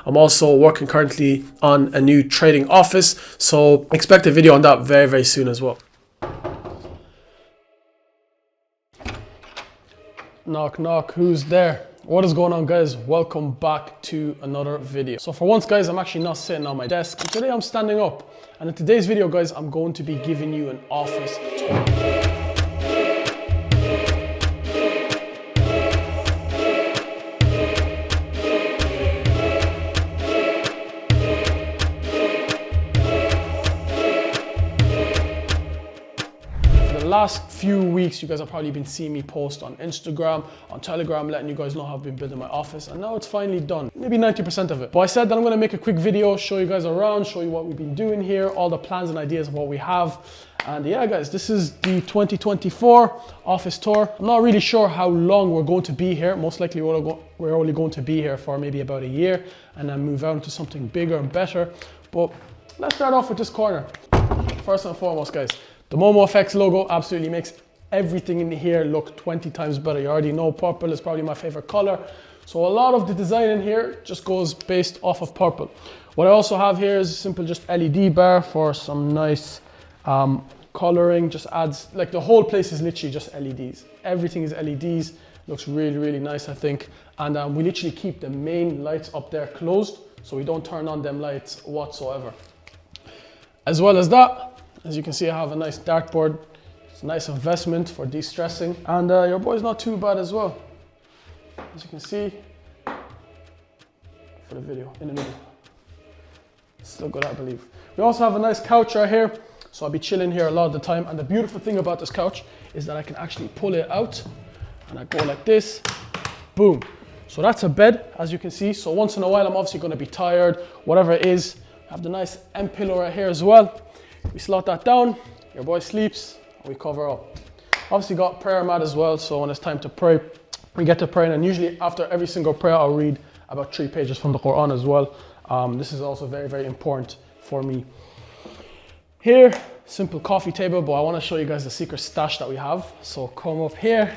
I'm also working currently on a new trading office, so expect a video on that very, very soon as well. Knock, knock, who's there? What is going on, guys? Welcome back to another video. So for once, guys, I'm actually not sitting on my desk. Today I'm standing up, and in today's video, guys, I'm going to be giving you an office tour. Last few weeks, you guys have probably been seeing me post on Instagram, on Telegram, letting you guys know how I've been building my office, and now it's finally done. Maybe 90% of it. But I said that I'm gonna make a quick video, show you guys around, show you what we've been doing here, all the plans and ideas of what we have. And yeah, guys, this is the 2024 office tour. I'm not really sure how long we're going to be here. Most likely we're only going to be here for maybe about a year and then move out into something bigger and better. But let's start off with this corner. First and foremost, guys, the Momo FX logo absolutely makes everything in here look 20 times better. You already know purple is probably my favorite color. So a lot of the design in here just goes based off of purple. What I also have here is a simple just LED bar for some nice coloring. Just adds, like, the whole place is literally just LEDs. Everything is LEDs. Looks really, really nice, I think. And we literally keep the main lights up there closed, so we don't turn on them lights whatsoever. As well as that, as you can see, I have a nice dartboard. It's a nice investment for de-stressing. And your boy's not too bad as well. As you can see, for the video, in the middle. Still good, I believe. We also have a nice couch right here. So I'll be chilling here a lot of the time. And the beautiful thing about this couch is that I can actually pull it out. And I go like this, boom. So that's a bed, as you can see. So once in a while, I'm obviously gonna be tired, whatever it is. I have the nice M pillow right here as well. We slot that down, your boy sleeps, and we cover up. Obviously got prayer mat as well, so when it's time to pray, we get to praying, and usually after every single prayer, I'll read about 3 pages from the Quran as well. This is also very, very important for me. Here, simple coffee table, but I want to show you guys the secret stash that we have. So come up here.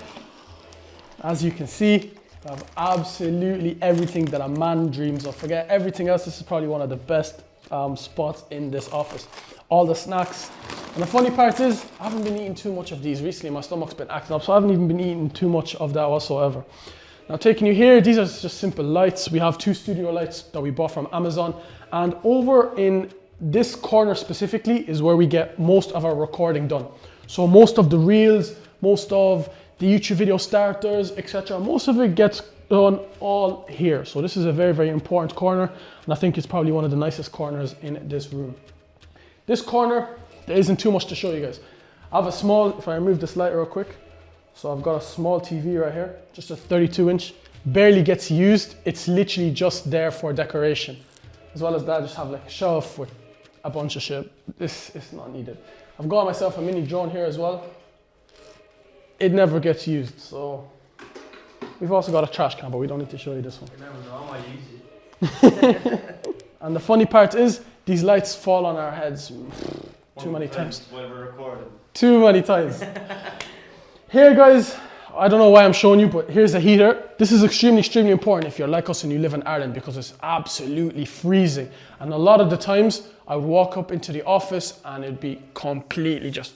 As you can see, I have absolutely everything that a man dreams of. Forget everything else, this is probably one of the best spots in this office. All the snacks. And the funny part is, I haven't been eating too much of these recently. My stomach's been acting up, so I haven't even been eating too much of that whatsoever. Now taking you here, these are just simple lights. We have 2 studio lights that we bought from Amazon. And over in this corner specifically is where we get most of our recording done. So most of the reels, most of the YouTube video starters, etc. Most of it gets done all here. So this is a very, very important corner. And I think it's probably one of the nicest corners in this room. This corner, there isn't too much to show you guys. I have a small, if I remove this light real quick, so I've got a small TV right here, just a 32-inch, barely gets used. It's literally just there for decoration. As well as that, I just have like a shelf with a bunch of shit. This is not needed. I've got myself a mini drone here as well. It never gets used, so we've also got a trash can, but we don't need to show you this one. I might use it. And the funny part is, these lights fall on our heads too many times. While we're recording. Too many times. Here, guys, I don't know why I'm showing you, but here's a heater. This is extremely, extremely important if you're like us and you live in Ireland, because it's absolutely freezing. And a lot of the times, I would walk up into the office and it'd be completely just,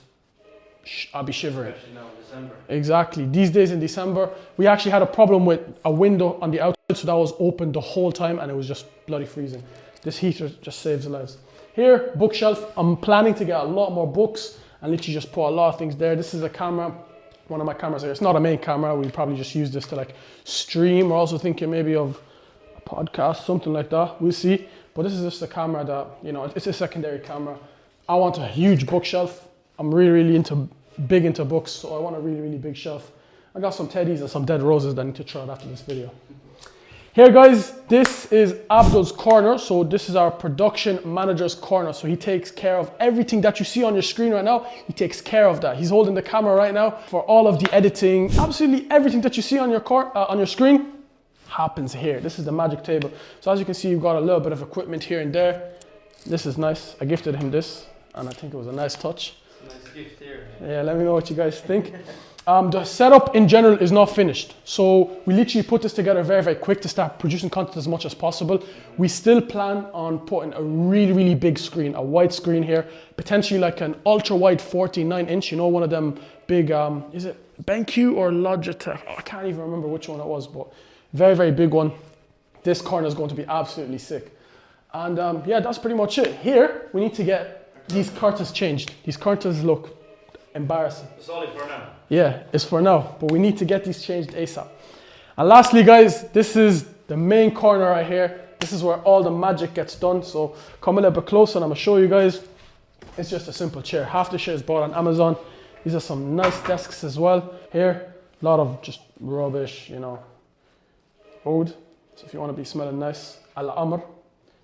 I'd be shivering. Especially now in December. Exactly. These days in December, we actually had a problem with a window on the outside, so that was open the whole time and it was just bloody freezing. This heater just saves lives. Here, bookshelf. I'm planning to get a lot more books and literally just put a lot of things there. This is a camera, one of my cameras here. It's not a main camera. We probably just use this to like stream. We're also thinking maybe of a podcast, something like that. We'll see. But this is just a camera that, you know, it's a secondary camera. I want a huge bookshelf. I'm really, really big into books, so I want a really, really big shelf. I got some teddies and some dead roses that I need to try out after this video. Here, guys, this is Abdul's corner. So this is our production manager's corner. So he takes care of everything that you see on your screen right now. He takes care of that. He's holding the camera right now for all of the editing. Absolutely everything that you see on your screen happens here. This is the magic table. So as you can see, you've got a little bit of equipment here and there. This is nice. I gifted him this, and I think it was a nice touch. Nice gift here. Yeah, let me know what you guys think. The setup in general is not finished. So we literally put this together very, very quick to start producing content as much as possible. We still plan on putting a really, really big screen, a wide screen here, potentially like an ultra wide 49-inch, you know, one of them big, is it BenQ or Logitech? Oh, I can't even remember which one it was, but very, very big one. This corner is going to be absolutely sick. And yeah, that's pretty much it. Here, we need to get these curtains changed. These curtains look embarrassing. It's only for now. Yeah, it's for now, but we need to get these changed ASAP. And lastly, guys, this is the main corner right here. This is where all the magic gets done. So come a little bit closer and I'm gonna show you guys. It's just a simple chair. Half the chair is bought on Amazon. These are some nice desks as well. Here, a lot of just rubbish, you know, oud. So if you want to be smelling nice, Al Amr,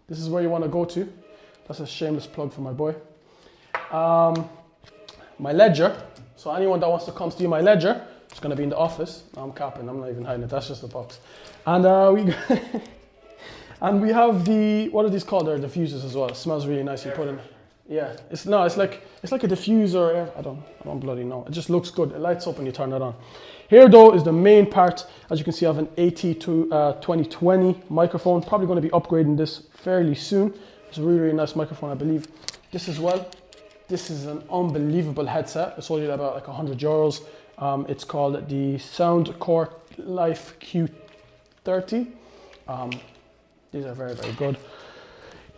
this is where you want to go to. That's a shameless plug for my boy. My ledger. So anyone that wants to come steal my ledger, it's going to be in the office. No, I'm capping. I'm not even hiding it. That's just a box. And and we have the, what are these called? They're diffusers as well. It smells really nice. You put in. Yeah, it's like a diffuser. I don't bloody know. It just looks good. It lights up when you turn it on. Here though is the main part. As you can see, I have an AT2020 microphone. Probably going to be upgrading this fairly soon. It's a really, really nice microphone, I believe. This as well. This is an unbelievable headset. It's only about like €100. It's called the Soundcore Life Q30. These are very, very good.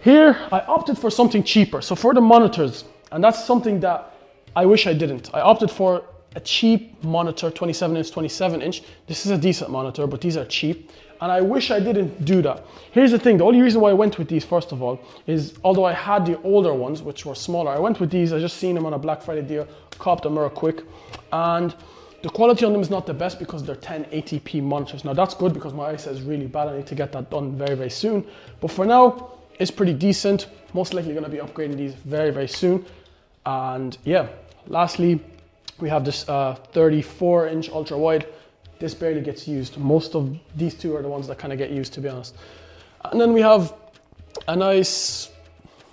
Here, I opted for something cheaper. So for the monitors, and that's something that I wish I didn't. I opted for a cheap monitor, 27-inch, 27-inch. This is a decent monitor, but these are cheap. And I wish I didn't do that. Here's the thing, the only reason why I went with these, first of all, is although I had the older ones, which were smaller, I went with these, I just seen them on a Black Friday deal, copped them real quick. And the quality on them is not the best because they're 1080p monitors. Now that's good because my eyesight is really bad. I need to get that done very, very soon. But for now, it's pretty decent. Most likely gonna be upgrading these very, very soon. And yeah, lastly, we have this 34-inch ultra wide. This barely gets used. Most of these two are the ones that kind of get used, to be honest. And then we have a nice,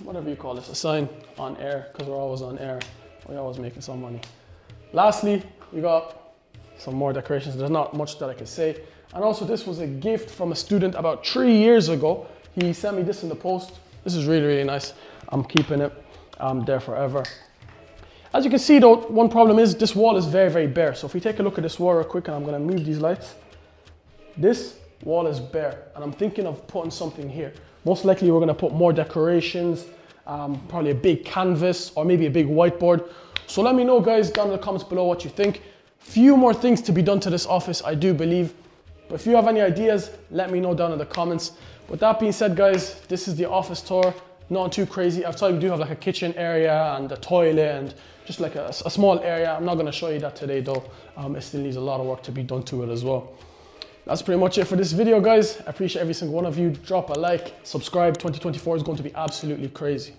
whatever you call this, a sign on air, because we're always on air. We're always making some money. Lastly, we got some more decorations. There's not much that I can say. And also this was a gift from a student about 3 years ago. He sent me this in the post. This is really, really nice. I'm keeping it there forever. As you can see though, one problem is this wall is very, very bare. So if we take a look at this wall real quick, and I'm gonna move these lights. This wall is bare, and I'm thinking of putting something here. Most likely we're gonna put more decorations, probably a big canvas, or maybe a big whiteboard. So let me know guys down in the comments below what you think. Few more things to be done to this office, I do believe. But if you have any ideas, let me know down in the comments. With that being said guys, this is the office tour. Not too crazy. Outside we do have like a kitchen area and a toilet and just like a small area. I'm not going to show you that today though. It still needs a lot of work to be done to it as well. That's pretty much it for this video guys. I appreciate every single one of you. Drop a like, subscribe. 2024 is going to be absolutely crazy.